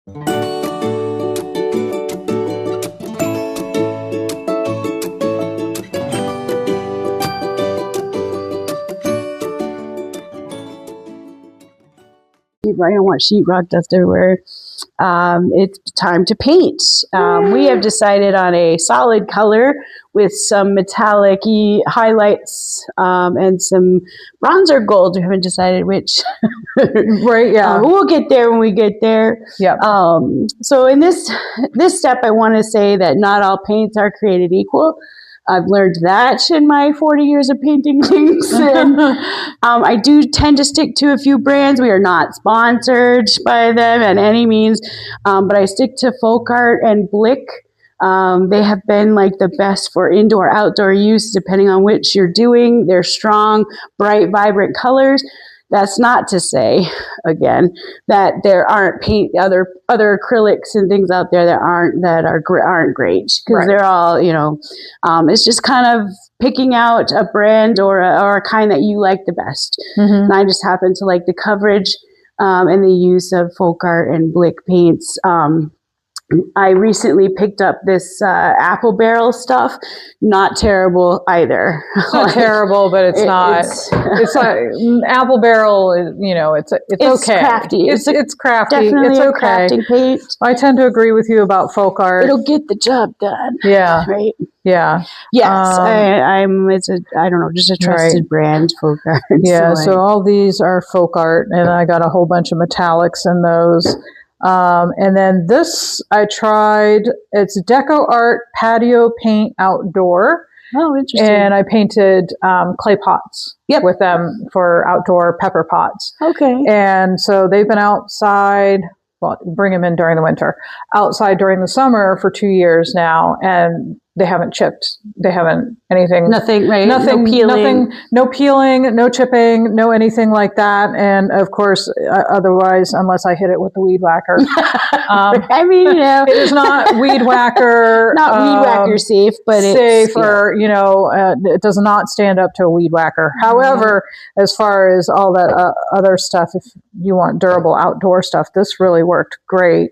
I don't want sheetrock dust everywhere. It's time to paint. We have decided on a solid color with some metallic-y highlights and some bronzer gold. We haven't decided which. Right, yeah. We'll get there when we get there. Yeah. So in this step, I want to say that not all paints are created equal. I've learned that in my 40 years of painting things. And I do tend to stick to a few brands. We are not sponsored by them at any means, but I stick to Folk Art and Blick. They have been like the best for indoor, outdoor use, depending on which you're doing. They're strong, bright, vibrant colors. That's not to say, again, that there aren't other acrylics and things out there that aren't great, because they're all, you know, it's just kind of picking out a brand or a kind that you like the best. And I just happen to like the coverage and the use of Folk Art and Blick paints. I recently picked up this apple barrel stuff. Not terrible either. It's not terrible, but it's not. It's like apple barrel. You know, it's okay. Crafty. It's crafty. Definitely it's a okay. crafting paint. I tend to agree with you about Folk Art. It'll get the job done. Yeah. Right. Yeah. Yes. It's I don't know, just a trusted brand, Folk Art. Yeah. So all these are Folk Art, and I got a whole bunch of metallics in those. And then this I tried, it's Deco Art Patio Paint Outdoor. Oh, interesting. And I painted clay pots with them for outdoor pepper pots. Okay. And so they've been outside, well, bring them in during the winter, outside during the summer for 2 years now, and they haven't chipped. They haven't anything. Nothing, right? Nothing, no peeling. No peeling, no chipping, no anything like that. And of course, otherwise, unless I hit it with the weed whacker. I mean, you know. It is not weed whacker. Not weed whacker safe, but it's safe, or, you know, it does not stand up to a weed whacker. However, as far as all that other stuff, if you want durable outdoor stuff, this really worked great.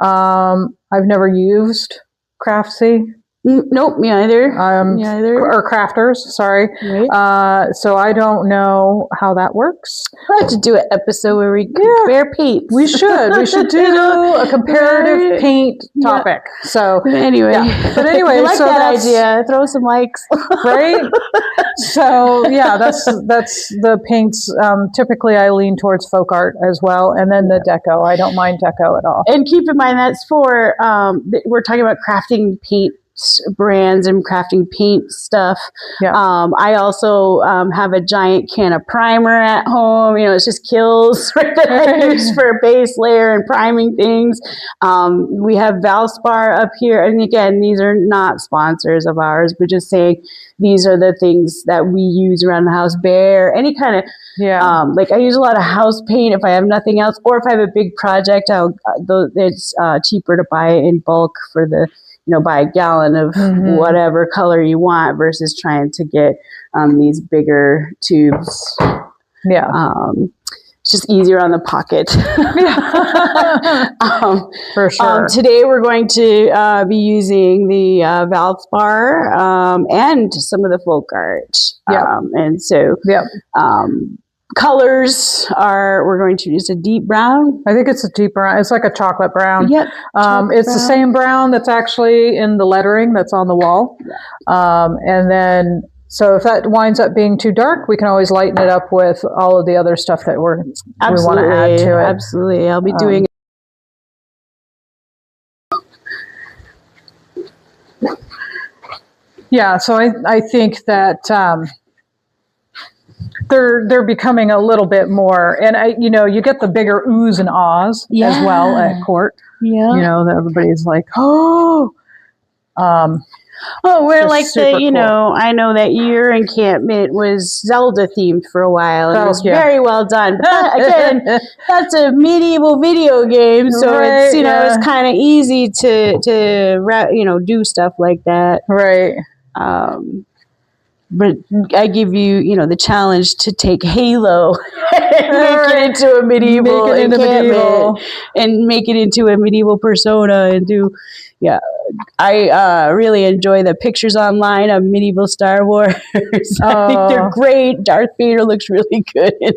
I've never used Craftsy. Nope, me either. Or crafters, sorry. Right. So I don't know how that works. We'll have to do an episode where we compare paints. We should. We should do a comparative paint topic. So anyway, but anyway, I like that idea. Throw some likes, right? So yeah, that's the paints. Typically, I lean towards Folk Art as well, and then the Deco. I don't mind Deco at all. And keep in mind that's for we're talking about crafting paint brands and crafting paint stuff. Yeah. I also have a giant can of primer at home. You know, it's just Kills that I use for base layer and priming things. We have Valspar up here, and again, these are not sponsors of ours, but just saying these are the things that we use around the house. Bear, any kind of like I use a lot of house paint if I have nothing else, or if I have a big project, it's cheaper to buy it in bulk for the. You know, buy a gallon of whatever color you want versus trying to get these bigger tubes. Yeah. It's just easier on the pocket. For sure. Today we're going to be using the Valspar and some of the Folk Art. And so colors we're going to use a deep brown. I think it's a deep brown. It's like a chocolate brown. Yep. It's the same brown that's actually in the lettering that's on the wall. And then, so if that winds up being too dark, we can always lighten it up with all of the other stuff that we want to add to it. Absolutely. I'll be doing Yeah, so I think that they're becoming a little bit more, and you get the bigger oohs and ahs as well at court. Yeah, you know, that everybody's like, we're like cool. I know that your encampment was Zelda themed for a while, and it was very well done. But again, that's a medieval video game, so it's it's kind of easy to do stuff like that, right? but I give you, the challenge to take Halo and make it into a medieval encampment and make it into a medieval persona and do, I really enjoy the pictures online of medieval Star Wars. I think they're great. Darth Vader looks really good in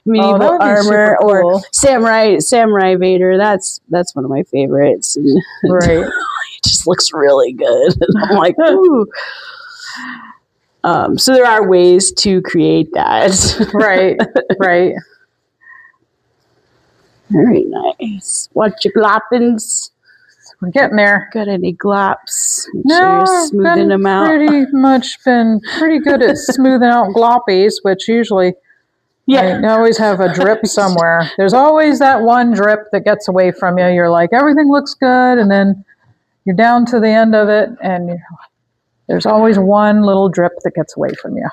medieval armor, or Samurai Vader. That's one of my favorites. Right. It just looks really good. And I'm like, ooh. So there are ways to create that. Right. Very nice. What your gloppins? We're getting there. Got any glops? No, you're smoothing them out. Pretty much been pretty good at smoothing out gloppies, which usually I always have a drip somewhere. There's always that one drip that gets away from you. You're like, everything looks good, and then you're down to the end of it, and there's always one little drip that gets away from you.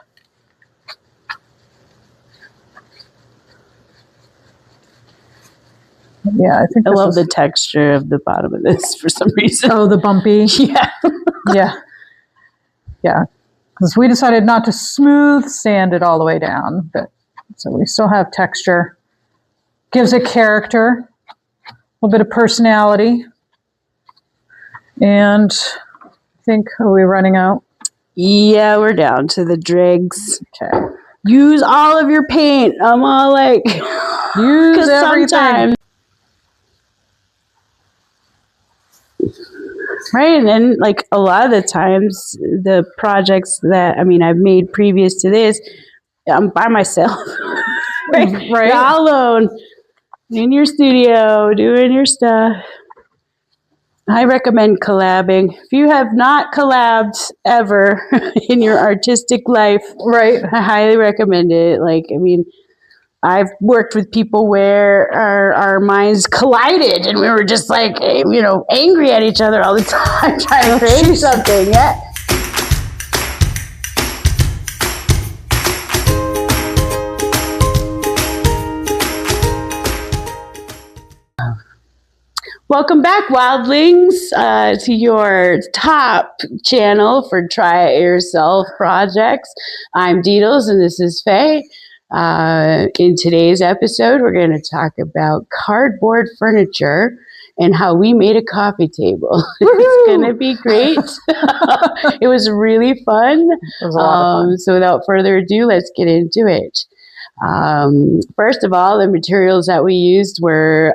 Yeah, I think I love the texture of the bottom of this for some reason. Oh, the bumpy? Yeah. Yeah. Because we decided not to smooth sand it all the way down, but so we still have texture. Gives it character, a little bit of personality. And I think, are we running out? Yeah, we're down to the dregs. Okay. Use all of your paint. I'm all like, use everything. Sometimes, right, and then like a lot of the times, the projects that I've made previous to this, I'm by myself, right? You're all alone in your studio doing your stuff. I recommend collabing. If you have not collabed ever in your artistic life, I highly recommend it. I've worked with people where our minds collided and we were just like, angry at each other all the time trying to create something. Yeah. Welcome back, wildlings, to your top channel for try-it-yourself projects. I'm Deedles, and this is Faye. In today's episode, we're going to talk about cardboard furniture and how we made a coffee table. It's going to be great. It was really fun. It was a lot of fun. So without further ado, let's get into it. First of all, the materials that we used were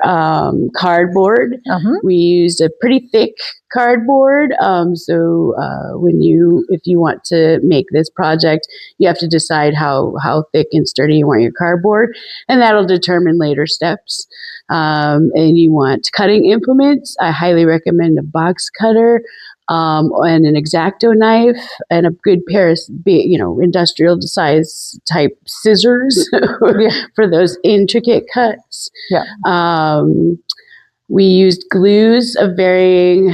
cardboard. We used a pretty thick cardboard. If you want to make this project, you have to decide how thick and sturdy you want your cardboard, and that'll determine later steps. And you want cutting implements. I highly recommend a box cutter. And an X-Acto knife and a good pair of, industrial size type scissors for those intricate cuts. We used glues of varying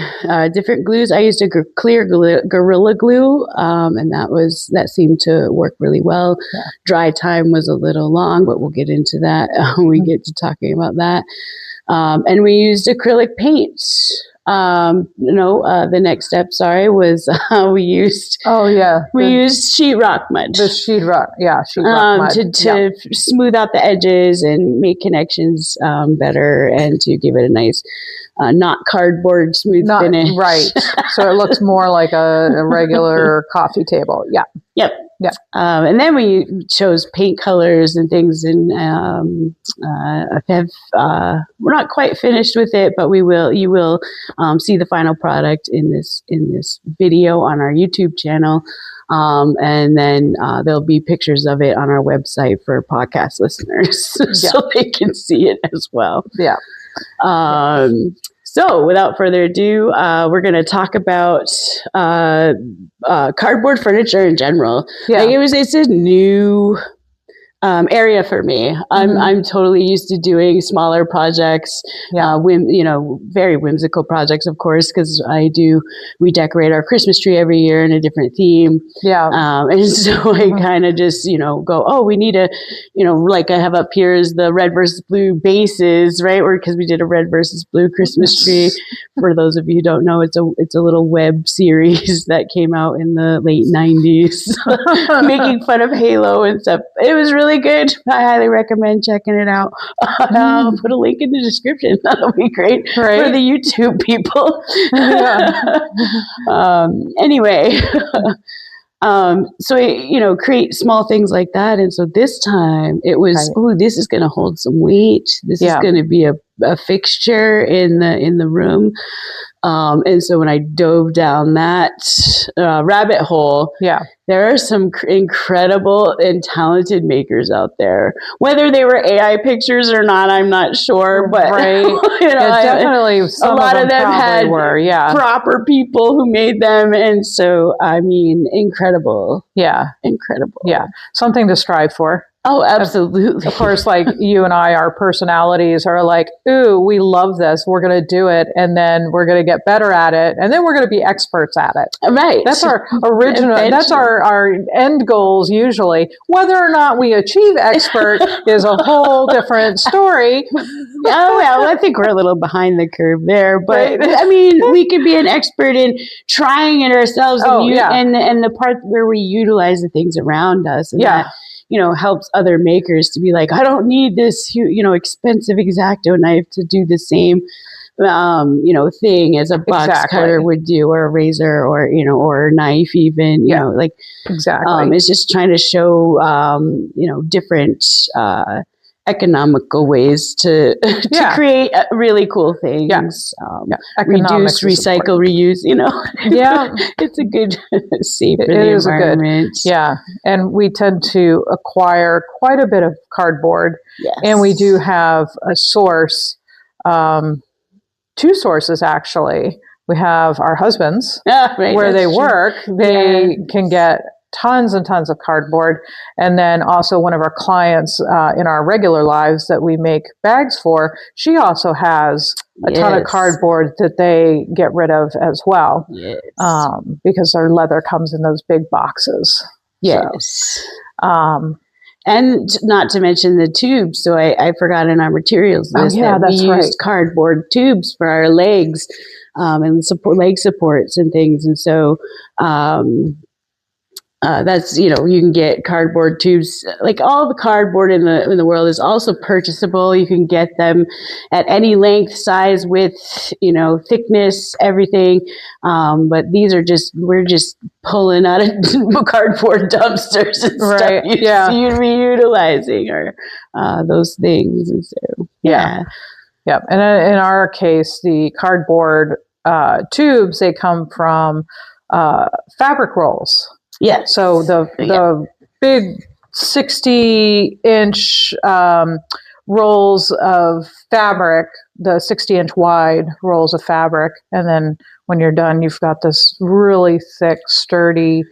different glues. I used a clear Gorilla Glue, and that seemed to work really well. Dry time was a little long, but we'll get into that when we get to talking about that. And we used acrylic paint. The next step, was we used used sheetrock mud. The sheetrock mud. To smooth out the edges and make connections better, and to give it a nice not cardboard smooth finish. Right. So it looks more like a regular coffee table. Yeah. Yep. Yeah. And then we chose paint colors and things, and we're not quite finished with it, but you will see the final product in this video on our YouTube channel. And then there'll be pictures of it on our website for podcast listeners so they can see it as well. Yeah. So without further ado, we're going to talk about cardboard furniture in general. Yeah. It's a new area for me. I'm totally used to doing smaller projects, very whimsical projects, of course, because we decorate our Christmas tree every year in a different theme. Yeah. And so I kind of just, go, oh, we need like I have up here is the red versus blue bases, right? Because we did a red versus blue Christmas tree. For those of you who don't know, it's a little web series that came out in the late 90s, making fun of Halo and stuff. It was really good. I highly recommend checking it out. I'll put a link in the description. That'll be great for the YouTube people. Anyway, so create small things like that. And so this time it was, this is going to hold some weight. This is going to be a fixture in the room. And so when I dove down that rabbit hole, there are some incredible and talented makers out there. Whether they were AI pictures or not, I'm not sure. But definitely a lot of them had proper people who made them, and so I mean, incredible. Yeah, incredible. Yeah, something to strive for. Oh, absolutely. Of course, like you and I, our personalities are like, ooh, we love this. We're going to do it. And then we're going to get better at it. And then we're going to be experts at it. Right. That's our original, that's our end goals usually. Whether or not we achieve expert is a whole different story. Oh, well, I think we're a little behind the curve there. But I mean, we could be an expert in trying it ourselves and the part where we utilize the things around us. And that, helps other makers to be like, I don't need this, expensive X-Acto knife to do the same, thing as a box cutter would do, or a razor, or a knife even, exactly. It's just trying to show, different, economical ways to create really cool things. Reduce, recycle, reuse, it's a good save for the environment. And we tend to acquire quite a bit of cardboard. Yes. And we do have a source, two sources actually. We have our husbands where they work. They can get tons and tons of cardboard. And then also one of our clients in our regular lives that we make bags for, she also has a ton of cardboard that they get rid of as well. Yes. Because their leather comes in those big boxes. Yes. And not to mention the tubes. So I forgot in our materials list that we used cardboard tubes for our legs and leg supports and things. And so that's, you can get cardboard tubes, like all the cardboard in the world is also purchasable. You can get them at any length, size, width, thickness, everything. But these are we're just pulling out of cardboard dumpsters and stuff. You're reutilizing or those things. And so, Yep. And in our case, the cardboard tubes, they come from fabric rolls. Yeah. So the big 60-inch rolls of fabric, the 60-inch wide rolls of fabric, and then when you're done, you've got this really thick, sturdy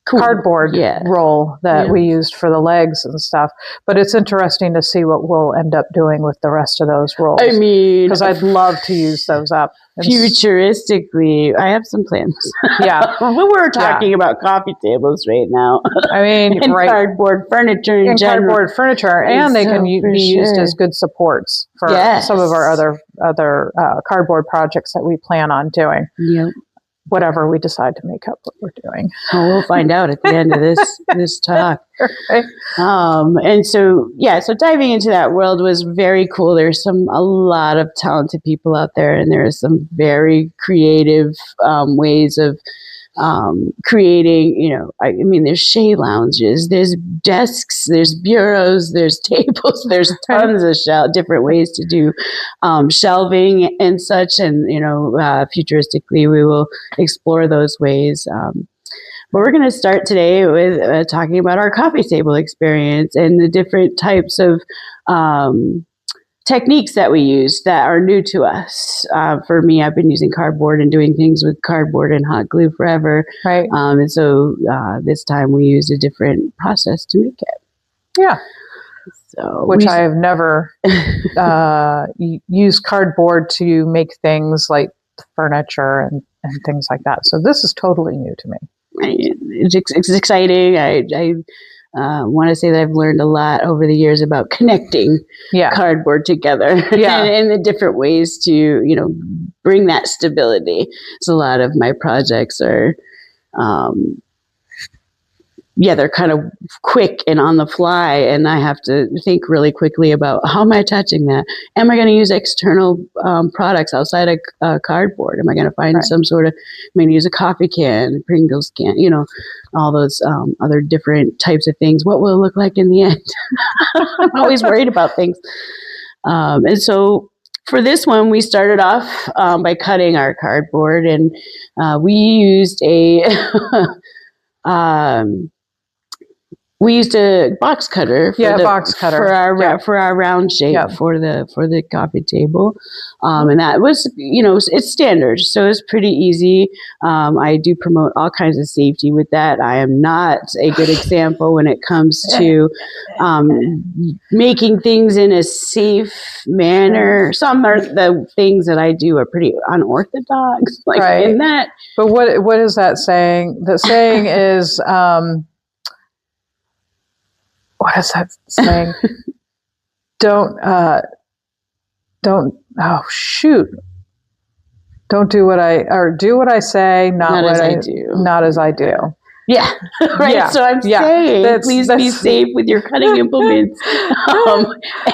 cardboard roll that we used for the legs and stuff. But it's interesting to see what we'll end up doing with the rest of those rolls. I mean, because I'd love to use those up. Futuristically, I have some plans. We're talking about coffee tables right now. I mean, and cardboard furniture in general. Cardboard furniture, and they can be used as good supports for some of our other cardboard projects that we plan on doing. Yep. Whatever we decide to make up what we're doing. Well, we'll find out at the end of this talk. Right. And so diving into that world was very cool. There's a lot of talented people out there, and there are some very creative ways of creating, there's shade lounges, there's desks, there's bureaus, there's tables, there's tons of different ways to do shelving and such. And, futuristically, we will explore those ways. But we're going to start today with talking about our coffee table experience and the different types of techniques that we use that are new to us. For me, I've been using cardboard and doing things with cardboard and hot glue forever. Right. And so this time we used a different process to make it. Yeah. So which I have never used cardboard to make things like furniture and things like that. So this is totally new to me. It's exciting. I want to say that I've learned a lot over the years about connecting cardboard together and the different ways to, bring that stability. So a lot of my projects are, they're kind of quick and on the fly, and I have to think really quickly about how am I attaching that? Am I going to use external products outside of cardboard? Am I going to find some sort of, I'm going to use a coffee can, Pringles can, all those other different types of things. What will it look like in the end? I'm always worried about things. And so for this one, we started off by cutting our cardboard, and we used we used a box cutter for our round shape for the coffee table, and that was it's standard, so it's pretty easy. I do promote all kinds of safety with that. I am not a good example when it comes to making things in a safe manner. Some are the things that I do are pretty unorthodox, in that. But what is that saying? The saying is. What is that saying? Don't do what I say, not what I do. Not as I do. Yeah. Right. Yeah. So I'm saying, please be safe with your cutting implements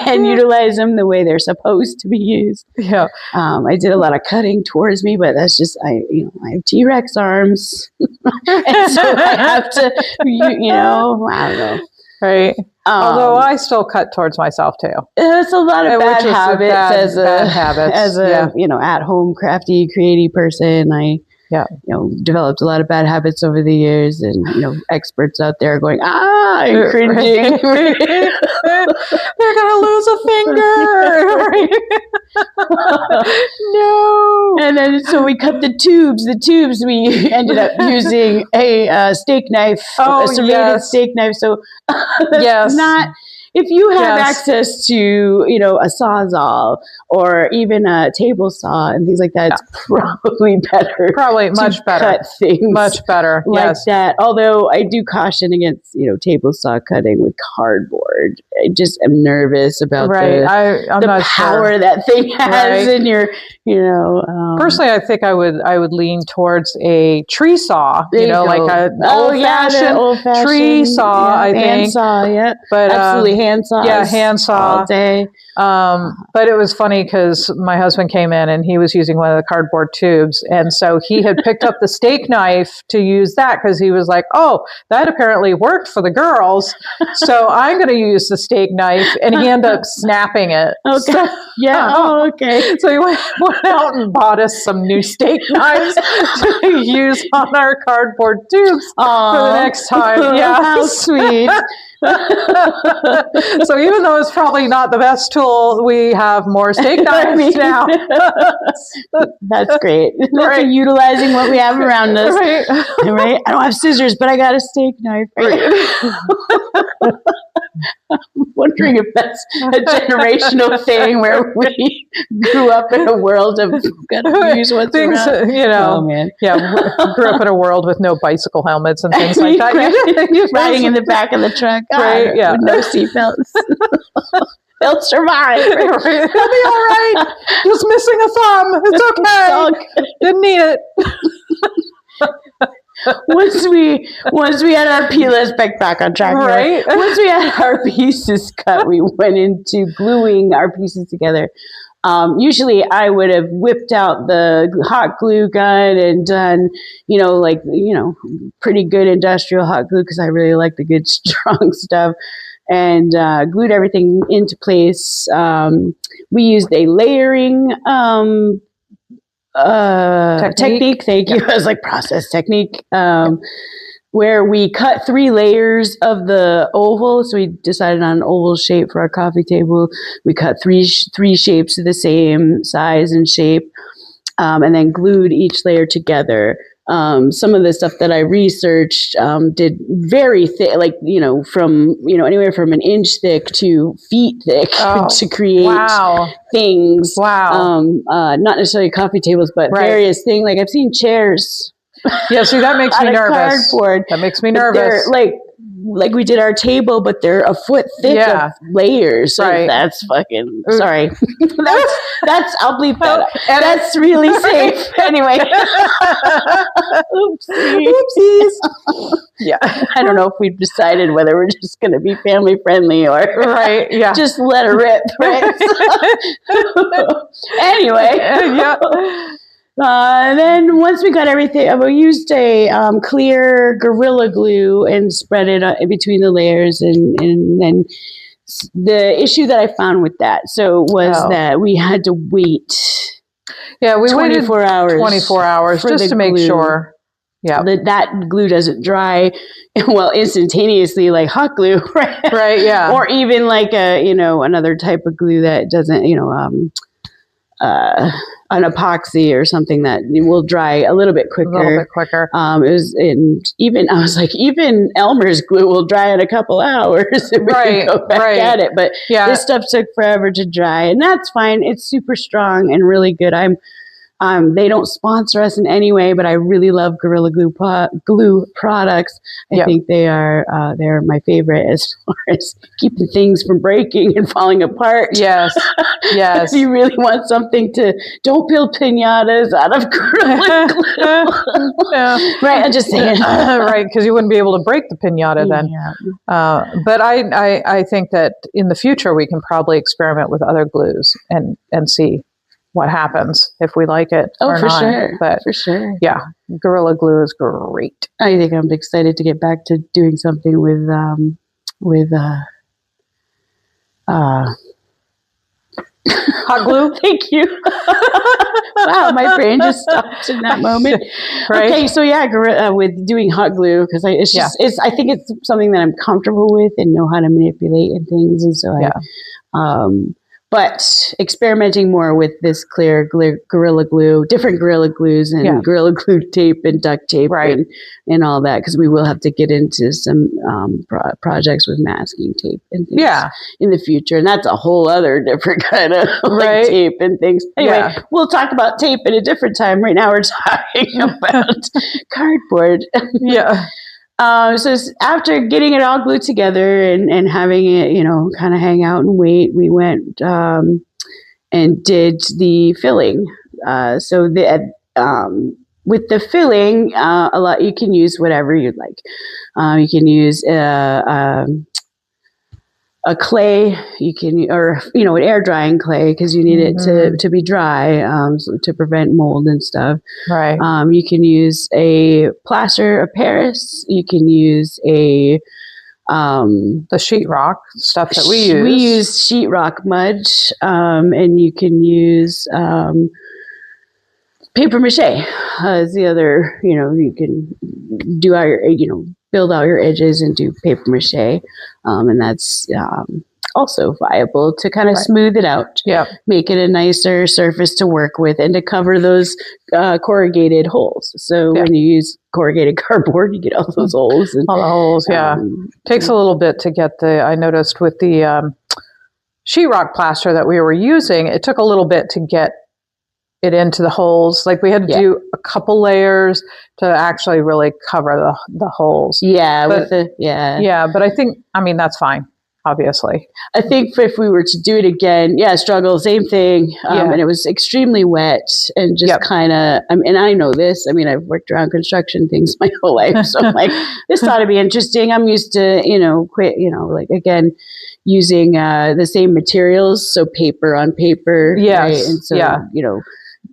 and utilize them the way they're supposed to be used. Yeah. I did a lot of cutting towards me, but that's just, I have T-Rex arms. And so I have to, I don't know. Right. Although I still cut towards myself too. It's a lot of bad habits as a at-home crafty, creative person. I developed a lot of bad habits over the years, and experts out there are going, I'm cringing. They're gonna lose a finger. No. And then so we cut the tubes. The tubes we ended up using a steak knife, a serrated steak knife. So not. If you have access to, a Sawzall or even a table saw and things like that, it's probably better. Probably much better. Cut things much better. Like that. Although I do caution against, table saw cutting with cardboard. I just am nervous about the power that thing has in your, Personally, I think I would lean towards a tree saw, like an old-fashioned tree saw, I think. Hand saw, But absolutely. Hand saws. Yeah, hand saw all day. But it was funny because my husband came in and he was using one of the cardboard tubes. And so he had picked up the steak knife to use that because he was like, oh, that apparently worked for the girls. So I'm going to use the steak knife. And he ended up snapping it. Okay. So, okay. So he went out and bought us some new steak knives to use on our cardboard tubes for the next time. Yeah. How sweet. So even though it's probably not the best tool, we have more steak knives now. That's great. Right. Utilizing what we have around us. Right. Right. I don't have scissors, but I got a steak knife. Right. I'm wondering if that's a generational thing where we grew up in a world of gotta use what's things, around. Oh man. Yeah. Grew up in a world with no bicycle helmets and things like that. Riding in the back of the truck. Right. Yeah. With no seatbelts. They'll survive. They'll be all right. Just missing a thumb. It's okay. Didn't need it. Once we had our let's back on track. Right. Once we had our pieces cut, we went into gluing our pieces together. Usually I would have whipped out the hot glue gun and done, pretty good industrial hot glue because I really like the good strong stuff, and glued everything into place. We used a layering technique. Thank you. I was like process technique. where we cut 3 layers of the oval. So we decided on an oval shape for our coffee table. We cut three shapes of the same size and shape, and then glued each layer together. Some of the stuff that I researched did very thick, like, from, anywhere from an inch thick to feet thick to create things. Wow. Not necessarily coffee tables, but various things. Like I've seen chairs. Yeah, see, that makes me nervous. Cardboard. That makes me nervous. Like we did our table, but they're a foot thick of layers. So that's fucking, sorry. that's, I'll bleep that out. That's really safe. Anyway. Oopsies. Yeah. I don't know if we've decided whether we're just going to be family friendly or just let her rip. Right? Anyway. Yeah. Then once we got everything, we used a clear Gorilla Glue and spread it in between the layers. And then the issue that I found with that was that we had to wait. Yeah, we 24 waited hours. 24 hours just to make sure. Yeah, that glue doesn't dry instantaneously like hot glue, right? Right. Yeah, or even like another type of glue that doesn't an epoxy or something that will dry a little bit quicker. Even Elmer's glue will dry in a couple hours if we can go back at it. But this stuff took forever to dry, and that's fine. It's super strong and really good. They don't sponsor us in any way, but I really love Gorilla Glue products. I think they're my favorite as far as keeping things from breaking and falling apart. Yes, yes. If you really want something don't build piñatas out of Gorilla Glue. Right, I'm just saying. Right, because you wouldn't be able to break the piñata then. Yeah. But I think that in the future we can probably experiment with other glues and see what happens if we like it or for not. Sure. But for sure. Yeah, Gorilla Glue is great. I think I'm excited to get back to doing something with hot glue. Thank you. Wow, my brain just stopped in that moment. Right. Okay, so with doing hot glue, because I think it's something that I'm comfortable with and know how to manipulate and things, and so but experimenting more with this clear Gorilla Glue, different Gorilla Glues and Gorilla Glue tape and duct tape and all that, because we will have to get into some projects with masking tape and things in the future. And that's a whole other different kind of tape and things. Anyway, we'll talk about tape at a different time. Right now we're talking about cardboard. Yeah. So after getting it all glued together and having it, kind of hang out and wait, we went and did the filling. With the filling, a lot you can use whatever you'd like. You can use a clay, an air drying clay, because you need it to be dry, to prevent mold and stuff. Right. You can use a plaster of Paris. You can use the sheetrock stuff that we use. We use sheetrock mud, and you can use paper mache. Is the other, you can do out your, build out your edges and do paper mache. And that's also viable to kind of smooth it out, make it a nicer surface to work with and to cover those corrugated holes. So when you use corrugated cardboard, you get all those holes. And, all the holes, takes a little bit to get I noticed with the sheetrock plaster that we were using, it took a little bit to get it into the holes. Like we had to do a couple layers to actually really cover the holes. Yeah. But I think, that's fine, obviously. I think if we were to do it again, struggle, same thing. And it was extremely wet and just kind of, and I know this, I've worked around construction things my whole life. So I'm like, this ought to be interesting. I'm used to, using the same materials. So paper on paper. Yes. Right? And so,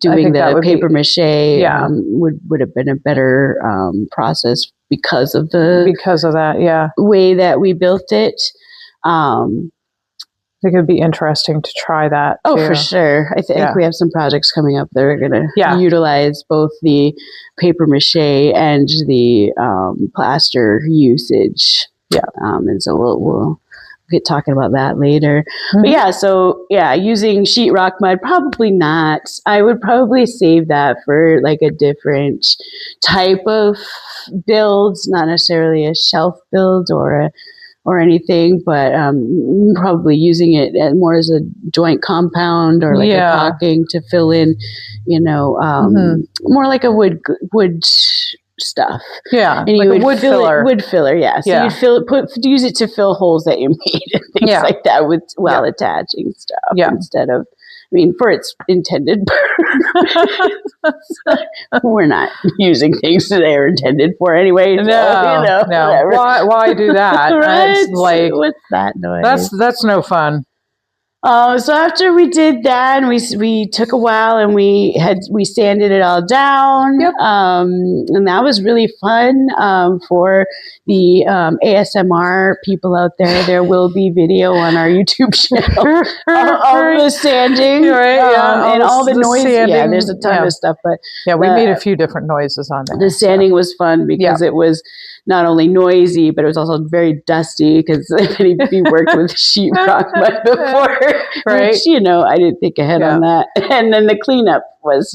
doing the paper mache would have been a better process because of that way that we built it. think it'd be interesting to try that. Oh, too. for sure. I think we have some projects coming up that are going to utilize both the paper mache and the plaster usage. Yeah. And so we'll get talking about that later. But using sheetrock mud, probably not. I would probably save that for like a different type of builds, not necessarily a shelf build or anything, but probably using it more as a joint compound or like a caulking to fill in, more like a wood stuff. Yeah, and you like would fill it, wood filler. Yeah, so you'd use it to fill holes that you made and things like that with attaching stuff instead of. I mean, for its intended purpose. We're not using things that they're intended for anyway. So, no. Why do that? Right? It's like, what's that noise? That's no fun. So after we did that, and we took a while, and we sanded it all down. Yep. And that was really fun. For the ASMR people out there, there will be video on our YouTube channel of the sanding, and all the noise. Sanding. Yeah, there's a ton of stuff, but we made a few different noises on there. The sanding was fun because it was not only noisy, but it was also very dusty because if you worked with sheetrock mud before, right? Which, I didn't think ahead on that. And then the cleanup was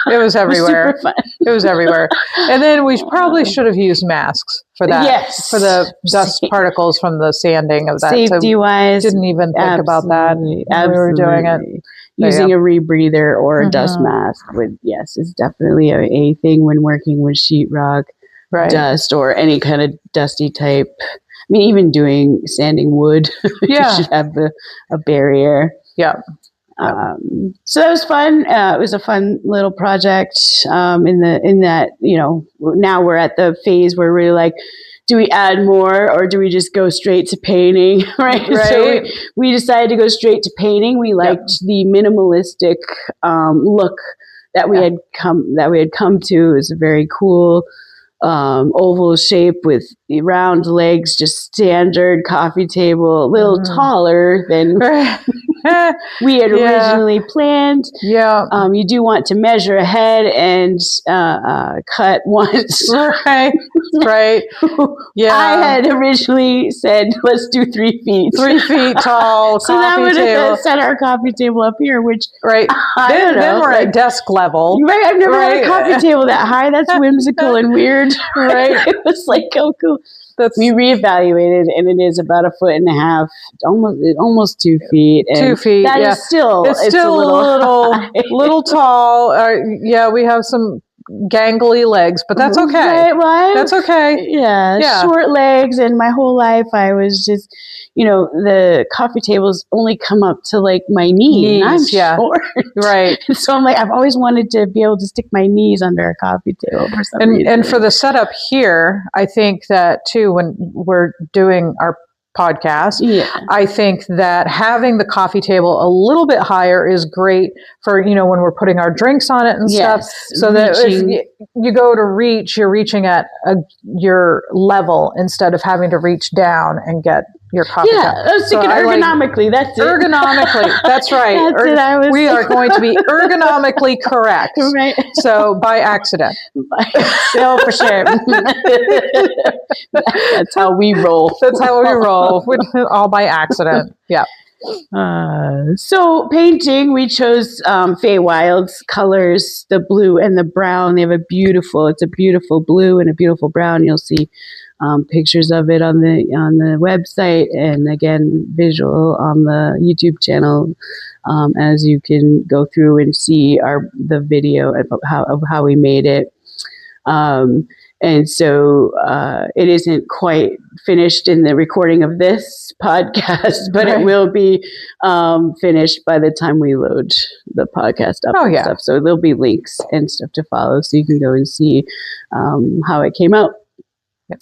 it was everywhere. Super fun. It was everywhere. And then we probably should have used masks for that. Yes. For the dust particles from the sanding of that. Safety wise. Didn't even think about that when we were doing it. Using a rebreather or a dust mask is definitely a thing when working with sheetrock. Right. Dust or any kind of dusty type. I mean, even doing sanding wood, you should have a barrier. Yeah. So that was fun. It was a fun little project. In that, now we're at the phase where we're like, do we add more or do we just go straight to painting? Right. So we decided to go straight to painting. We liked the minimalistic look that we had come to. It was a very cool. Oval shape with the round legs, just standard coffee table, a little taller than we had originally planned. Yeah. You do want to measure ahead and cut once. Right. Yeah. I had originally said, let's do 3 feet. 3 feet tall so that would have set our coffee table up here, which then we're at desk level. Right. I've never had a coffee table that high. That's whimsical and weird. Right. It was like, oh, cool. We reevaluated, and it is about 1.5 feet, almost 2 feet. And 2 feet. That is still, it's still a little tall. We have some gangly legs, but that's okay. Right, that's okay. Yeah, short legs, and my whole life I was just, the coffee tables only come up to like my knees. I'm short. Right. So I'm like, I've always wanted to be able to stick my knees under a coffee table for some reason. And for the setup here, I think that too, when we're doing our podcast, I think that having the coffee table a little bit higher is great for, when we're putting our drinks on it and stuff. So that if you go to reach, you're reaching at your level instead of having to reach down and get your coffee cup. I was thinking ergonomically. That's it. Ergonomically. That's right. We are going to be ergonomically correct. Right. So by accident. So for sure. That's how we roll. That's how we roll. All by accident. Yeah. So painting, we chose Faye Wild's colors, the blue and the brown. They have it's a beautiful blue and a beautiful brown. You'll see pictures of it on the website, and again, visual on the YouTube channel, as you can go through and see the video of how we made it. And so it isn't quite finished in the recording of this podcast, but it will be finished by the time we load the podcast up and stuff. So there'll be links and stuff to follow, so you can go and see how it came out. Yep.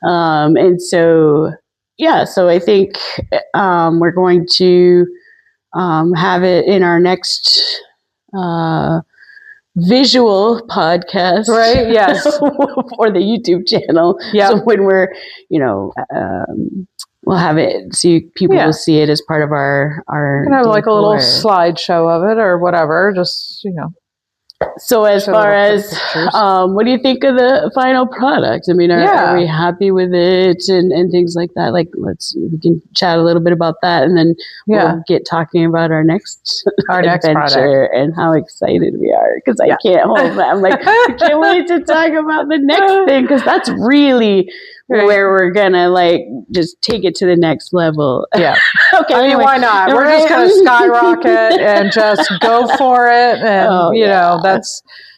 And so, so I think we're going to have it in our next visual podcast, right? Yes. For the YouTube channel. Yeah. So when we're, we'll have it so people will see it as part of our. We can have like a little slideshow of it or whatever. Just So as far as what do you think of the final product? I mean, are we happy with it and things like that? Like, we can chat a little bit about that, and then we'll get talking about our next adventure project and how excited we are. Because I can't hold that. I'm like, I can't wait to talk about the next thing, because that's really where we're gonna like just take it to the next level. Yeah. Okay. I mean, why not? We're just gonna skyrocket and just go for it, and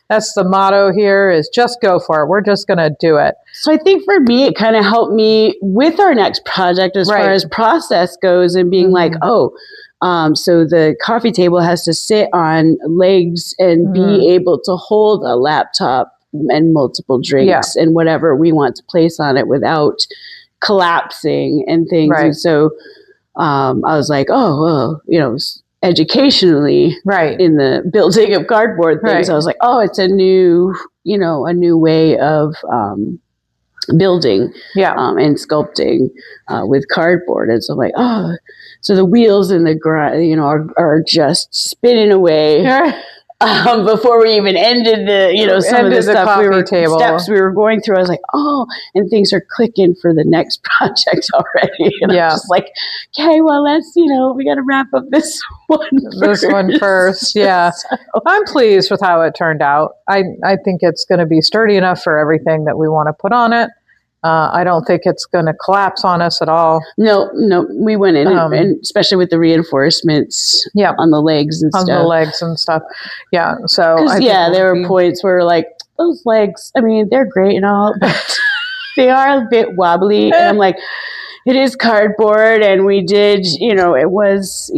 that's the motto here, is just go for it. We're just gonna do it. So I think for me, it kind of helped me with our next project as far as process goes, and being like, so the coffee table has to sit on legs and be able to hold a laptop and multiple drinks and whatever we want to place on it without collapsing and things. Right. And so I was like, educationally in the building of cardboard things, I was like, it's a new way of building and sculpting with cardboard. And so I'm like, so the wheels in the grind, are just spinning away. Before we even ended the, some of the stuff steps we were going through, I was like, and things are clicking for the next project already. And I'm just like, okay, well, let's, we got to wrap up this one first. Yeah. So. I'm pleased with how it turned out. I think it's going to be sturdy enough for everything that we want to put on it. I don't think it's going to collapse on us at all. No, we went in, and especially with the reinforcements on the legs and stuff. On the legs and stuff. Yeah. So, there were points where like, those legs, I mean, they're great and all, but they are a bit wobbly. And I'm like, it is cardboard. And we did, it was,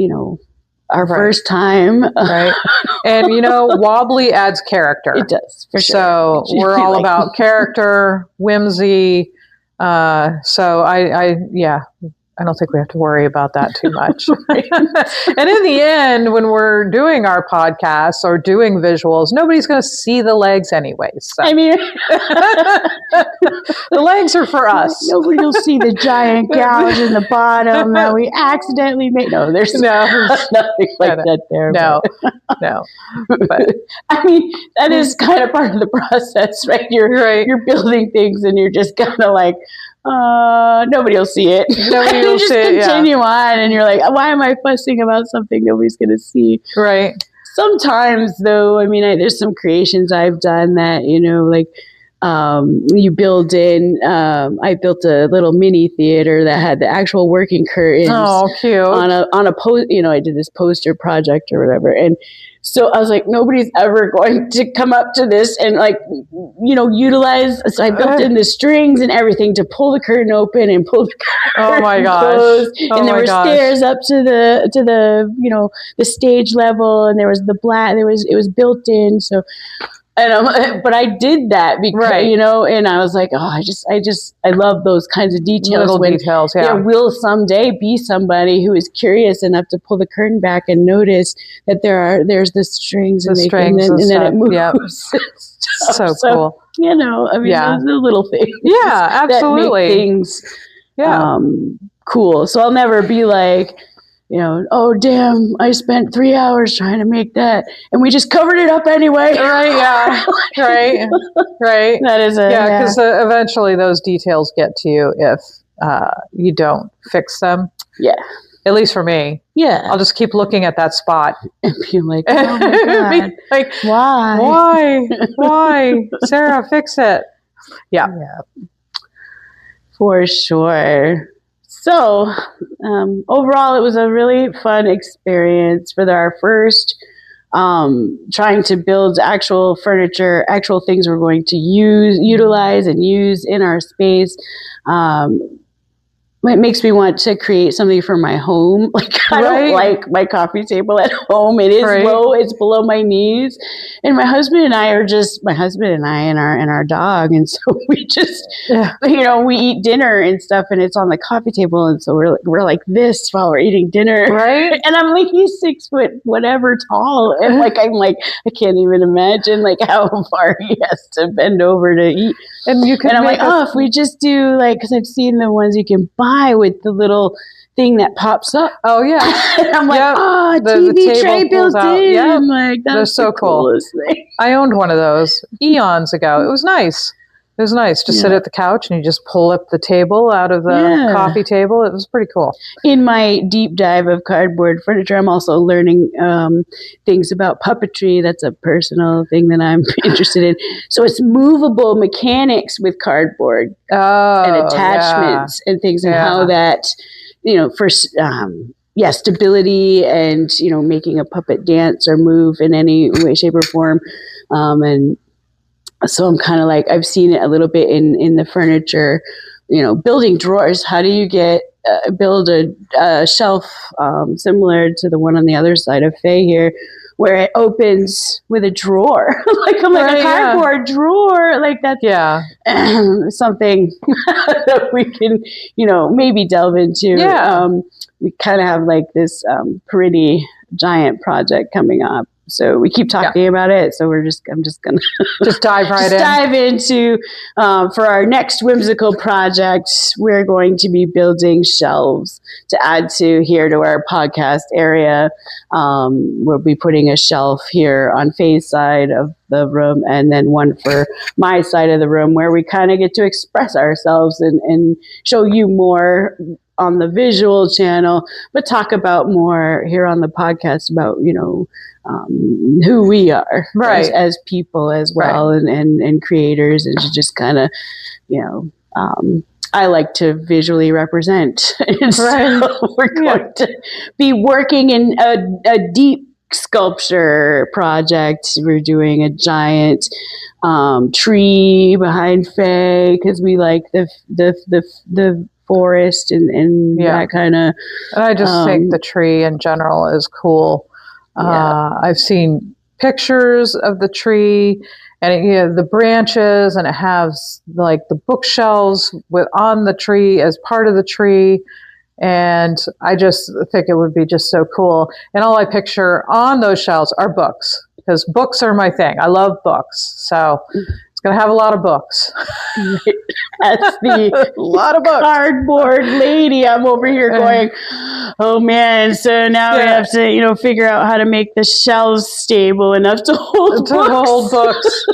our first time. Right. And, wobbly adds character. It does, for sure. So we're all about character, whimsy. So I don't think we have to worry about that too much. And in the end, when we're doing our podcasts or doing visuals, nobody's going to see the legs anyways. So. I mean, the legs are for us. Nobody will see the giant gouge in the bottom that we accidentally made. No, there's nothing like that there. No. But I mean, that is kind of part of the process, right? You're building things and you're just kind of like, nobody will see it. Nobody will just see it. Continue on, and you're like, why am I fussing about something nobody's going to see? Right. Sometimes, though, I mean, there's some creations I've done that you build in. I built a little mini theater that had the actual working curtains. Oh, cute! On a post. I did this poster project or whatever, and. So I was like, nobody's ever going to come up to this and utilize. So I built in the strings and everything to pull the curtain open and pull the curtain closed. And there were stairs up to the stage level, and there was it was built in. So, but I did that because, and I was like, I love those kinds of details. Little details, yeah. There will someday be somebody who is curious enough to pull the curtain back and notice that there's the strings and then it moves. Yep. So cool. I mean, those are the little things. Yeah, absolutely. That make things cool. So I'll never be like, oh, damn, I spent 3 hours trying to make that, and we just covered it up anyway. Right, yeah. Right. That is because eventually those details get to you if you don't fix them. Yeah. At least for me. Yeah. I'll just keep looking at that spot. And be like, oh my God. like, why? Why? Sarah, fix it. Yeah. For sure. So, overall, it was a really fun experience for our first trying to build actual furniture, actual things we're going to utilize and use in our space. It makes me want to create something for my home. Like, I don't like my coffee table at home. It is low. It's below my knees. And my husband and I and our dog. And so we just, we eat dinner and stuff, and it's on the coffee table. And so we're like this while we're eating dinner. Right. And I'm like, he's 6 foot whatever tall. And I'm like, I can't even imagine like how far he has to bend over to eat. And I'm like, if we just do because I've seen the ones you can buy my with the little thing that pops up. Oh yeah. And I'm like, the TV tray built in. Yep. Like, that's so the coolest thing. I owned one of those eons ago. It was nice. It was nice. Just sit at the couch and you just pull up the table out of the coffee table. It was pretty cool. In my deep dive of cardboard furniture, I'm also learning things about puppetry. That's a personal thing that I'm interested in. So it's movable mechanics with cardboard and attachments and things, and how that, for stability and, making a puppet dance or move in any way, shape, or form. And so I'm kind of like, I've seen it a little bit in the furniture, building drawers. How do you build a shelf similar to the one on the other side of Faye here, where it opens with a drawer, like a cardboard drawer, like that's something that we can, maybe delve into. We kind of have like this pretty giant project coming up. So we keep talking about it. So I'm just going to dive into, for our next whimsical project, we're going to be building shelves to add to our podcast area. We'll be putting a shelf here on Faye's side of the room, and then one for my side of the room, where we kind of get to express ourselves and show you more on the visual channel, but talk about more here on the podcast about, who we are as people as well, and creators, and to just kind of, I like to visually represent. And so we're going to be working in a deep sculpture project. We're doing a giant tree behind Faye, because we like the forest and that kind of. And I just think the tree in general is cool. I've seen pictures of the tree, and the branches, and it has like the bookshelves on the tree as part of the tree. And I just think it would be just so cool. And all I picture on those shelves are books, because books are my thing. I love books. So it's going to have a lot of books. That's the lot of books. Cardboard lady. I'm over here going, oh man. So now we have to, figure out how to make the shelves stable enough to hold books.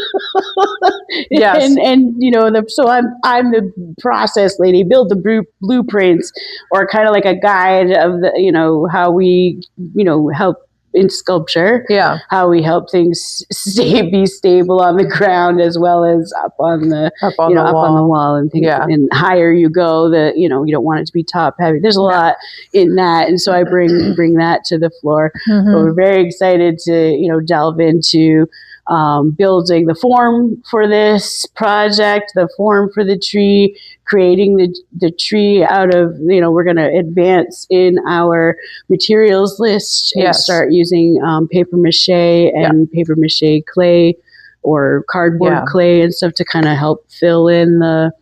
Yes. And so I'm the process lady. Build the blueprints, or kind of like a guide of the, how we, help in sculpture, how we help things be stable on the ground, as well as up on the wall and things. And higher you go, you don't want it to be top heavy. There's a lot in that, and so I bring that to the floor. But we're very excited to delve into building the form for this project, the form for the tree, creating the tree out of, we're going to advance in our materials list and start using paper mache and paper mache clay, or cardboard clay and stuff, to kind of help fill in the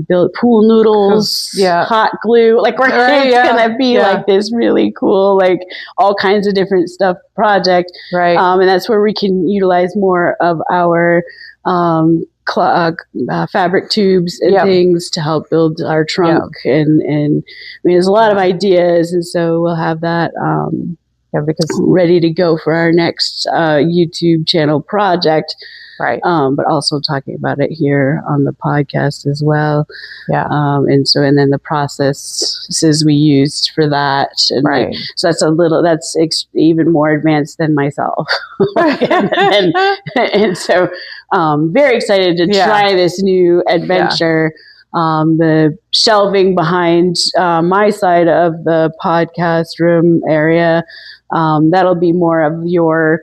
build pool noodles, hot glue. Like it's gonna be like this really cool, like all kinds of different stuff project. Right. And that's where we can utilize more of our fabric tubes and things to help build our trunk. And I mean, there's a lot of ideas, and so we'll have that because ready to go for our next YouTube channel project. Right. But also talking about it here on the podcast as well. Yeah. And then the processes we used for that. And so that's even more advanced than myself. and so very excited to try this new adventure. The shelving behind my side of the podcast room area, that'll be more of your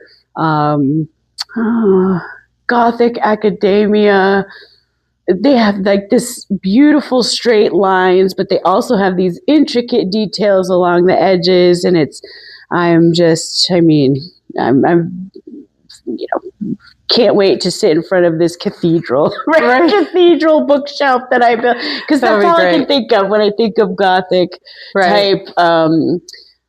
Gothic academia. They have like this beautiful straight lines, but they also have these intricate details along the edges. And I'm can't wait to sit in front of this cathedral, cathedral bookshelf that I built, because that's all I can think of when I think of Gothic type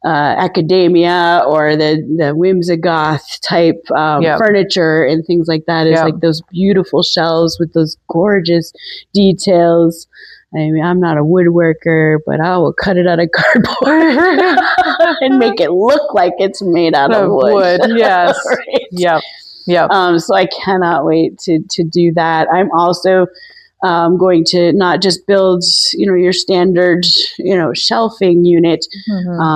academia, or the whimsigoth type furniture and things like that. Is like those beautiful shelves with those gorgeous details. I mean, I'm not a woodworker, but I will cut it out of cardboard and make it look like it's made out of wood. Yes. Right? Yep. So I cannot wait to do that. I'm also going to not just build, your standard, shelving unit,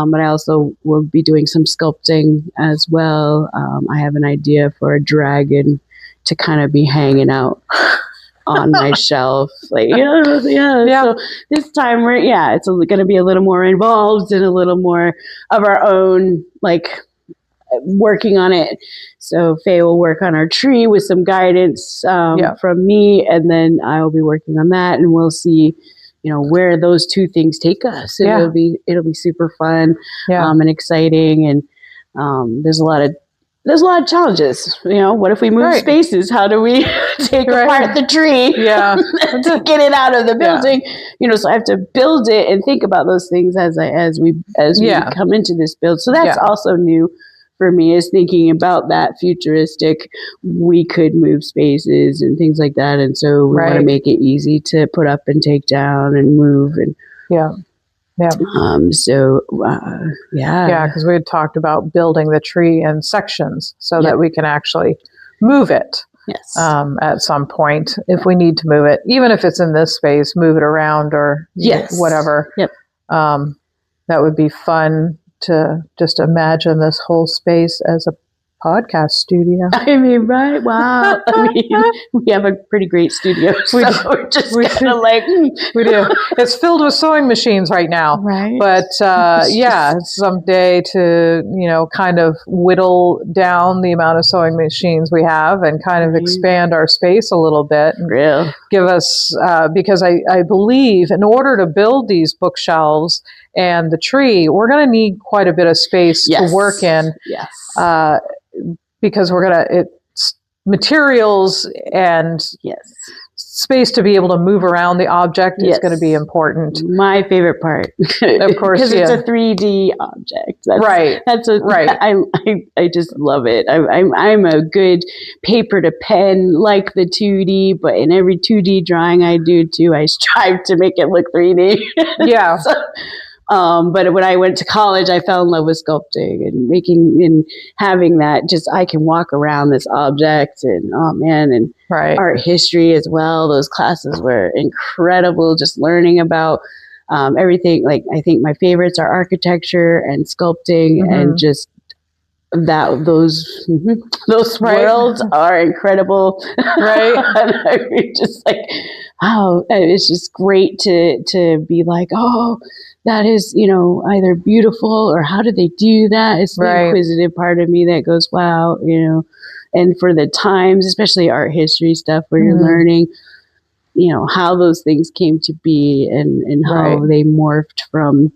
but I also will be doing some sculpting as well. I have an idea for a dragon to kind of be hanging out on my shelf. Like, yeah. So this time it's going to be a little more involved and a little more of our own, like, working on it. So Faye will work on our tree with some guidance from me, and then I will be working on that, and we'll see, where those two things take us. And it'll be super fun and exciting, and there's a lot of challenges. What if we move spaces? How do we take apart the tree to get it out of the building? So I have to build it and think about those things as we come into this build. So that's also new for me, is thinking about that futuristic, we could move spaces and things like that. And so we want to make it easy to put up and take down and move. And because we had talked about building the tree in sections so that we can actually move it. Yes. At some point, if we need to move it, even if it's in this space, move it around or whatever. Yep. That would be fun to just imagine this whole space as a podcast studio. I mean, right? Wow. I mean, we have a pretty great studio. We're just kind of like... We do. It's filled with sewing machines right now. Right. But someday to, kind of whittle down the amount of sewing machines we have and kind of expand our space a little bit. Real. Give us, because I believe in order to build these bookshelves and the tree, we're going to need quite a bit of space to work in. Yes. Because it's materials and space to be able to move around the object is going to be important. My favorite part, of course, because it's a 3D object. I just love it. I'm a good paper to pen, like the 2D, but in every 2D drawing I do too, I strive to make it look 3D. Yeah. But when I went to college, I fell in love with sculpting and having that, just, I can walk around this object and, art history as well. Those classes were incredible, just learning about, everything. Like, I think my favorites are architecture and sculpting and just those worlds are incredible. Right. And I'm just like, wow, it's just great to be like, oh, that is, either beautiful or how did they do that? It's the inquisitive part of me that goes, wow, and for the times, especially art history stuff where you're learning, how those things came to be and how they morphed from,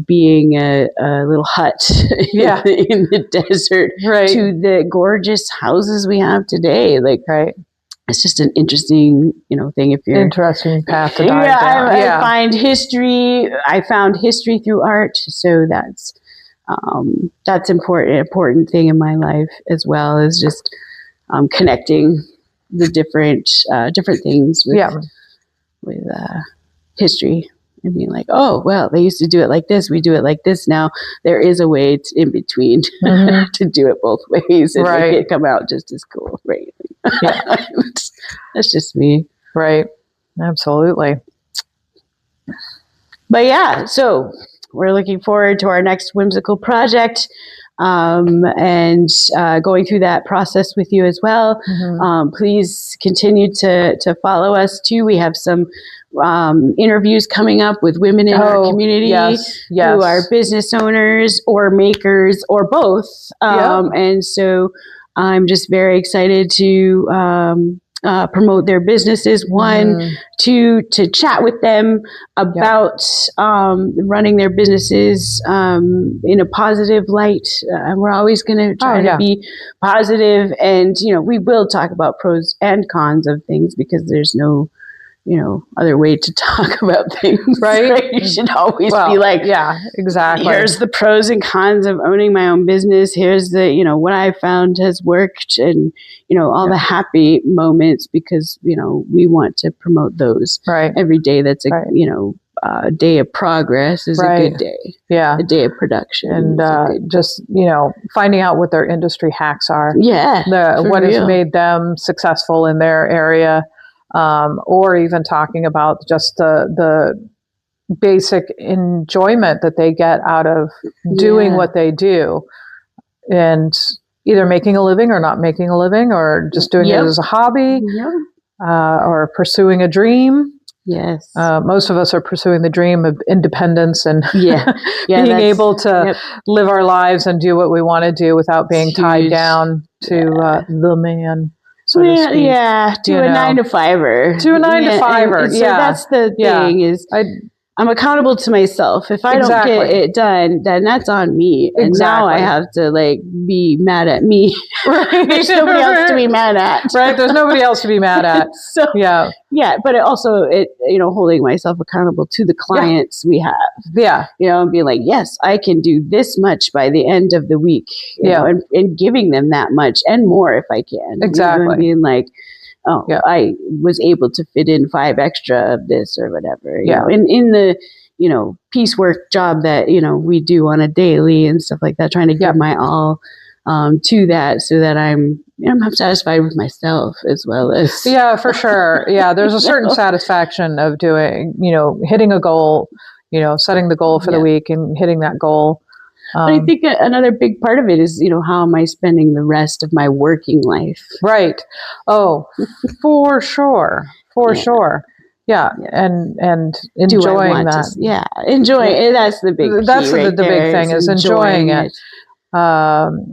being a little hut in the desert to the gorgeous houses we have today. Like, it's just an interesting, thing. If you're interesting path to dive down. I find history. I found history through art, so that's important thing in my life as well, as just connecting the different things with history and being like, oh, well, they used to do it like this. We do it like this now. There is a way in between to do it both ways and make it come out just as cool. Right. Yeah. That's just me. Right. Absolutely. But so we're looking forward to our next whimsical project. And going through that process with you as well. Please continue to follow us too. We have some interviews coming up with women in our community who are business owners or makers or both. And so I'm just very excited to promote their businesses. One, to chat with them about running their businesses in a positive light. We're always going to try to be positive, and we will talk about pros and cons of things because there's no other way to talk about things. Right? You should always be like, yeah, exactly. Here's the pros and cons of owning my own business. Here's the, what I found has worked, and, all the happy moments, because, we want to promote those every day. That's a day of progress is a good day. Yeah. A day of production. And just, finding out what their industry hacks are. Yeah. What has made them successful in their area. Or even talking about just the basic enjoyment that they get out of doing what they do, and either making a living or not making a living, or just doing it as a hobby, or pursuing a dream. Yes. Most of us are pursuing the dream of independence and being able to live our lives and do what we want to do without being tied down to the man. So to speak. To a 9 to 5er. To a 9 to 5er. So that's the thing is I'm accountable to myself. If I don't get it done, then that's on me. And now I have to be mad at me. Right. There's nobody else to be mad at. Right. There's nobody else to be mad at. So but it holding myself accountable to the clients we have. Yeah. And being like, yes, I can do this much by the end of the week. You know, and giving them that much and more if I can. Exactly. And being like, I was able to fit in 5 extra of this or whatever. You know, in the, piecework job that, we do on a daily and stuff like that, trying to give my all to that, so that I'm satisfied with myself as well as. Yeah, for sure. Yeah. There's a certain satisfaction of doing, hitting a goal, setting the goal for the week and hitting that goal. But I think another big part of it is, how am I spending the rest of my working life? Right. Oh, for sure. For sure. Yeah. And enjoying that. Enjoying. That's the big key. That's the big thing is enjoying it.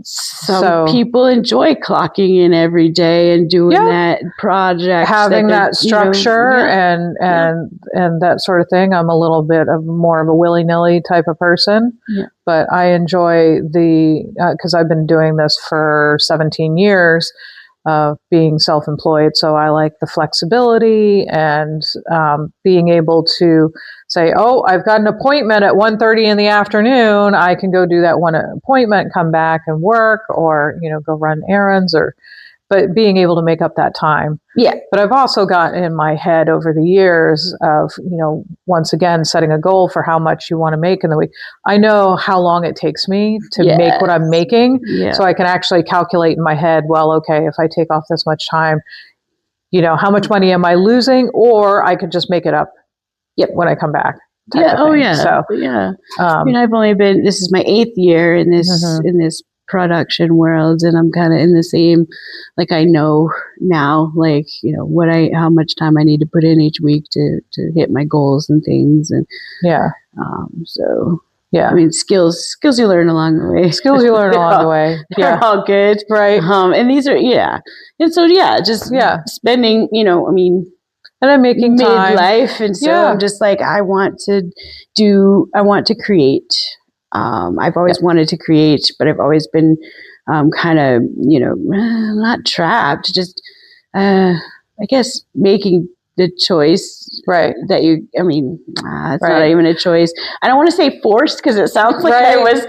Some people enjoy clocking in every day and doing that project, having that structure and that sort of thing. I'm a little bit of more of a willy-nilly type of person, but I enjoy because I've been doing this for 17 years of being self-employed. So I like the flexibility and being able to say, oh, I've got an appointment at 1:30 in the afternoon. I can go do that one appointment, come back and work, or, go run errands, but being able to make up that time. Yeah. But I've also got in my head over the years of, once again, setting a goal for how much you want to make in the week. I know how long it takes me to make what I'm making. Yeah. So I can actually calculate in my head, well, okay, if I take off this much time, how much money am I losing? Or I could just make it up when I come back. So, I've only been, this is my 8th year in this production world, and I'm kind of in the same, I know now, how much time I need to put in each week to hit my goals and things. And skills you learn along the way. Skills you learn along the way. They're all good. Right. And these are, and so, just spending, and I'm making time. Midlife. And so I'm just I want to create. I've always wanted to create, but I've always been kind of, not trapped, just, I guess, making the choice that it's not even a choice. I don't want to say forced, because it sounds like I was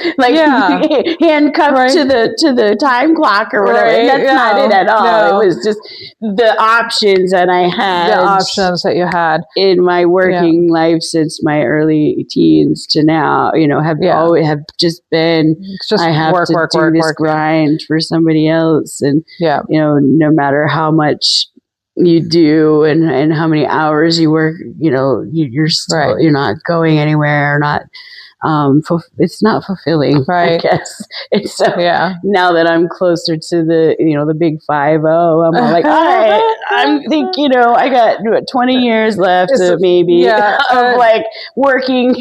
handcuffed to the time clock or whatever. And that's not it at all. No. It was just the options that I had. The options that you had in my working life since my early teens to now, have just been, I have to do this grind for somebody else. And, no matter how much you do and how many hours you work, you're still, you're not going anywhere, or not, it's not fulfilling, I guess. And so now that I'm closer to the big 50, I'm all like, all right, I'm thinking, I got 20 years left maybe of working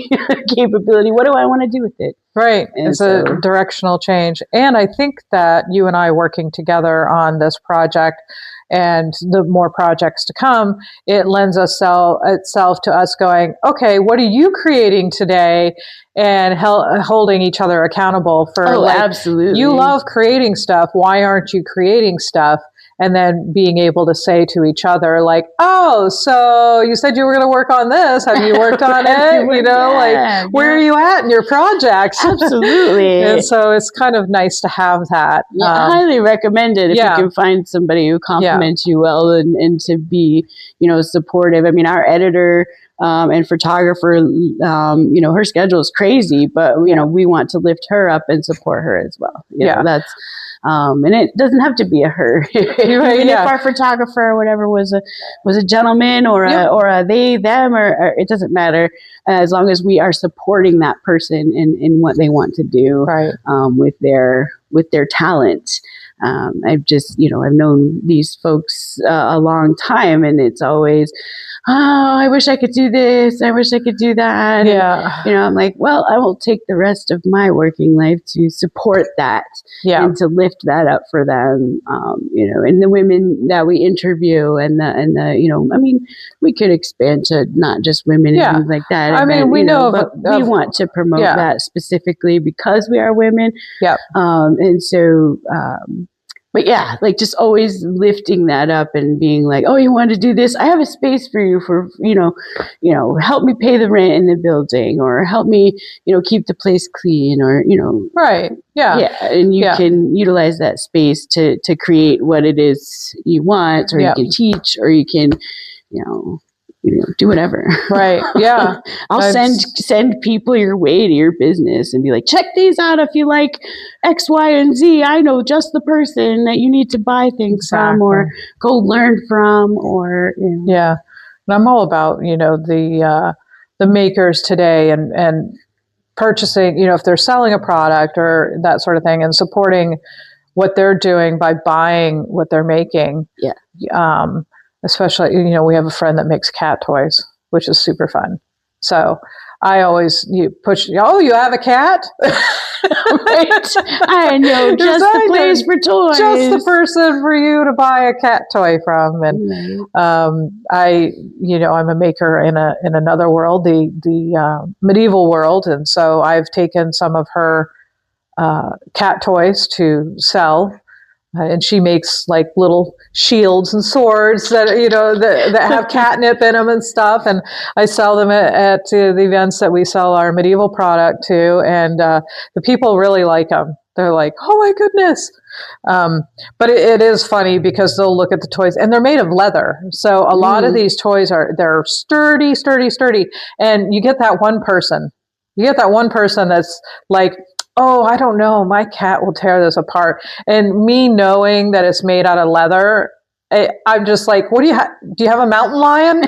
capability. What do I want to do with it? Right. And it's a directional change. And I think that you and I working together on this project, and the more projects to come, it lends itself to us going, okay, what are you creating today? And holding each other accountable for absolutely. You love creating stuff. Why aren't you creating stuff? and then being able to say to each other, like, oh, so you said you were going to work on this. Have you worked on it? Where are you at in your projects? Absolutely. And so it's kind of nice to have that. I highly recommend it if you can find somebody who compliments you well and to be, supportive. I mean, our editor and photographer, her schedule is crazy, but we want to lift her up and support her as well. You know, that's and it doesn't have to be a her. Even if our photographer or whatever was a gentleman or a they them or it doesn't matter, as long as we are supporting that person in what they want to do with their talent. I've just, I've known these folks a long time, and it's always, oh, I wish I could do this. I wish I could do that. Yeah. And, I'm like, well, I will take the rest of my working life to support that and to lift that up for them. And the women that we interview and the, I mean, we could expand to not just women and things like that. I mean, we know, but we want to promote that specifically because we are women. Yeah. And so, but yeah, like just always lifting that up and being like, oh, you want to do this? I have a space for you for, help me pay the rent in the building or help me, keep the place clean or, Right. Yeah. Yeah. And you can utilize that space to create what it is you want, or you can teach, or you can, do whatever. Right. Yeah. I'll send people your way to your business and be like, check these out if you like X, Y, and Z. I know just the person that you need to buy things from or go learn from or Yeah. And I'm all about, the makers today and purchasing, if they're selling a product or that sort of thing, and supporting what they're doing by buying what they're making. Yeah. Especially, we have a friend that makes cat toys, which is super fun. So I always push, oh, you have a cat? Right. I know just the place for toys. Just the person for you to buy a cat toy from. And I'm a maker in another world, the medieval world. And so I've taken some of her cat toys to sell. And she makes like little shields and swords that that have catnip in them and stuff. And I sell them at the events that we sell our medieval product to, and the people really like them. They're like, "Oh my goodness!" But it is funny because they'll look at the toys, and they're made of leather. So a lot of these toys they're sturdy, and you get that one person. That's like, oh, I don't know, my cat will tear this apart. And me knowing that it's made out of leather, I'm just like, what do you have? Do you have a mountain lion?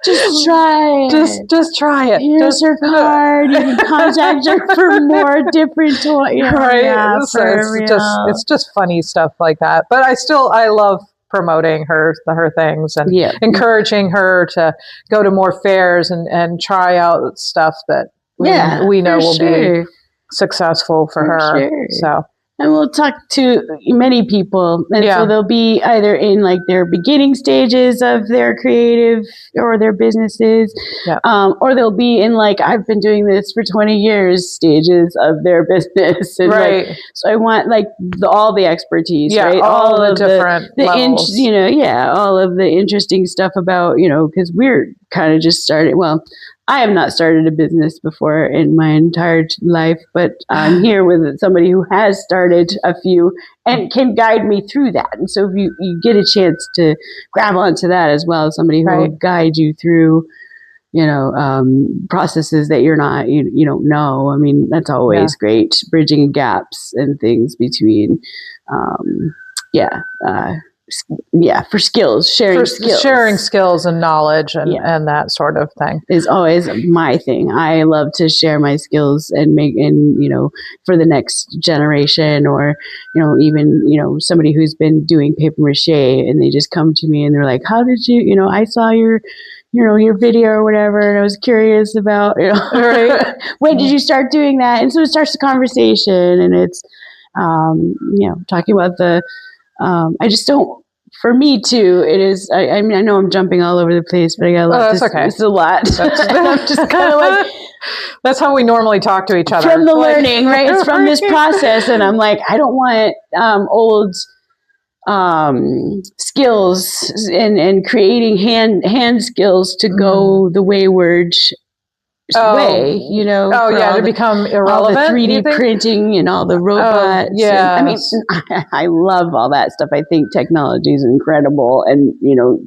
Just try it. Just try it. Here's her card. You can contact her for more different toys. Right. Yeah, So it's just funny stuff like that. But I love promoting her things and encouraging her to go to more fairs and try out stuff that we know will be successful for her. Sure. So, and we'll talk to many people, and so they'll be either in like their beginning stages of their creative or their businesses, or they'll be in like, I've been doing this for 20 years stages of their business. And so I want like all the expertise, right? All the different levels. All of the interesting stuff about, because we're kind of just started. Well, I have not started a business before in my entire life, but I'm here with somebody who has started a few and can guide me through that. And so if you get a chance to grab onto that as well, somebody who will guide you through, processes that you're not, you don't know. I mean, that's always great, bridging gaps and things between, for skills, sharing skills and knowledge and that sort of thing is always my thing. I love to share my skills and for the next generation, or even somebody who's been doing paper mache and they just come to me and they're like, how did you I saw your video or whatever, and I was curious about when did you start doing that? And so it starts the conversation, and it's talking about the I just don't. For me too, it is. I mean, I know I'm jumping all over the place, but I got a lot. That's okay. It's a lot. I'm just kind of like, That's how we normally talk to each other. From the learning, right? It's from this process. And I'm like, I don't want old skills and creating hand skills to go the wayward way, you know. To become irrelevant. All the 3D printing and all the robots. I mean, I love all that stuff. I think technology is incredible, and you know,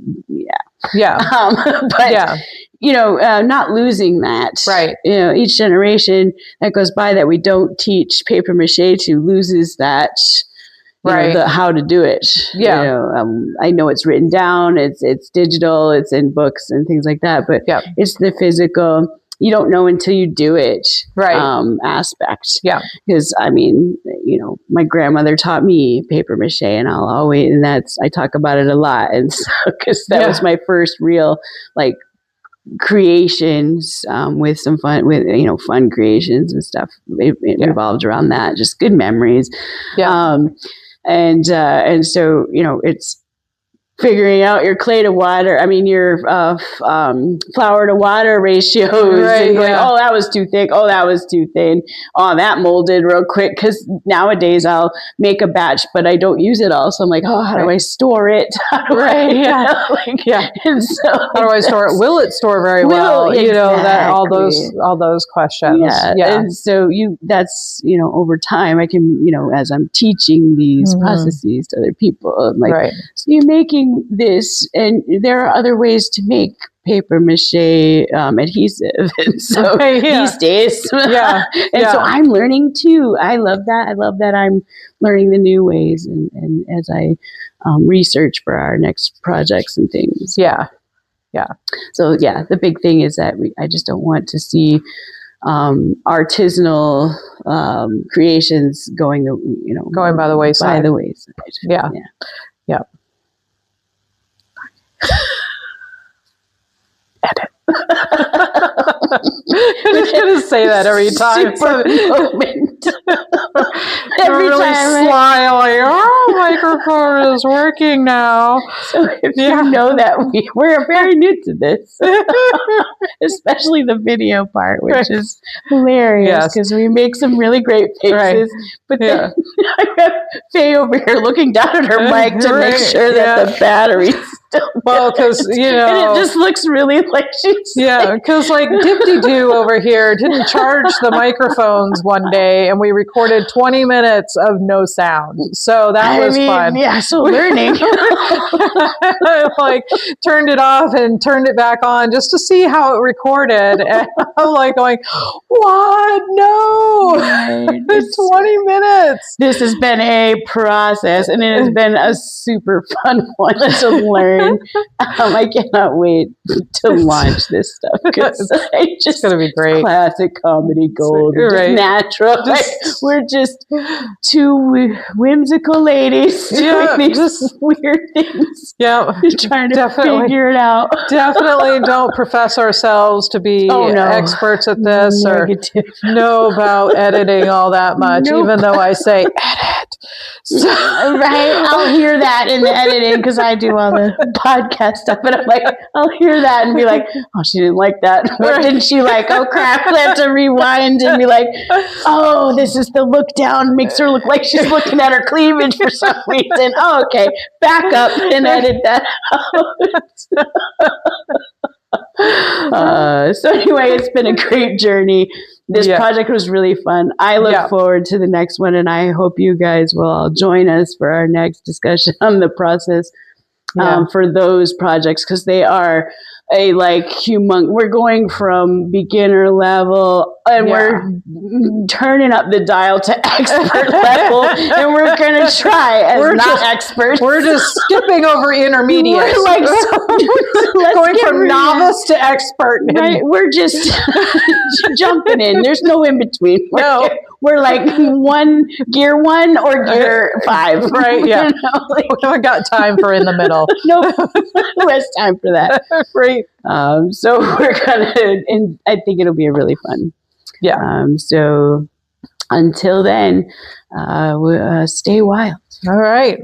but you know, not losing that. Right. You know, each generation that goes by that we don't teach paper mache to loses that. You know, how to do it. Yeah. You know, I know it's written down, it's digital, it's in books and things like that, but it's the physical, you don't know until you do it aspect. Yeah. Because I mean, you know, my grandmother taught me paper mache, and I talk about it a lot. And so, because that was my first real like creations with some fun, with, you know, fun creations and stuff. It revolved around that, just good memories. Yeah. And so, you know, it's figuring out your clay to water, your flour to water ratios, and going, oh, that was too thick, oh, that was too thin, oh, that molded real quick, because nowadays I'll make a batch, but I don't use it all, so I'm like, oh, how do I store it? And so, how do I store it? Will it store very well? Exactly. You know, that all those questions. And so that's, you know, over time I can, you know, as I'm teaching these processes to other people, I'm like, so you're making this, and there are other ways to make paper mache adhesive, and so these days so I'm learning too. I love that I'm learning the new ways, and as I research for our next projects and things. So the big thing is that I just don't want to see artisanal creations going by the wayside. Edit. I'm just going to say that every time. Every really time. Sly, like, microphone is working now. So if you know that we're very new to this, especially the video part, which is hilarious because we make some really great faces. But then I got Faye over here looking down at her mic to make sure that the battery's still because, you know. And it just looks really like she's because like Dip-de-Doo over here didn't charge the microphones one day, and we recorded 20 minutes of no sound. So that was fun. Yeah, so learning. Like turned it off and turned it back on just to see how it recorded. And I'm like going, what? No, it's 20 minutes. This has been a process, and it has been a super fun one to learn. I cannot wait to launch this stuff because it's going to be great. Classic comedy gold, just natural. We're just two whimsical ladies doing these weird things. Trying to figure it out. Definitely don't profess ourselves to be experts at this or know about editing all that much, even though I say edit. So, I'll hear that in the editing because I do all the podcast stuff, but I'm like, I'll hear that and be like, oh, she didn't like that. What didn't she like? Oh crap, I have to rewind and be like, oh, this is the look down, makes her look like she's looking at her cleavage for some reason. Oh, okay, back up and edit that out. So anyway, it's been a great journey. This project was really fun. I look forward to the next one, and I hope you guys will all join us for our next discussion on the process for those projects, because they are we're going from beginner level and we're turning up the dial to expert level, and we're going to try as experts. We're just skipping over intermediate. We're like going from novice to expert. Right? We're just jumping in. There's no in between. We're like gear one or gear 5. Right, yeah. You know, we haven't got time for in the middle. Who has time for that? Right. So we're gonna, and I think it'll be a really fun. So until then, stay wild. All right.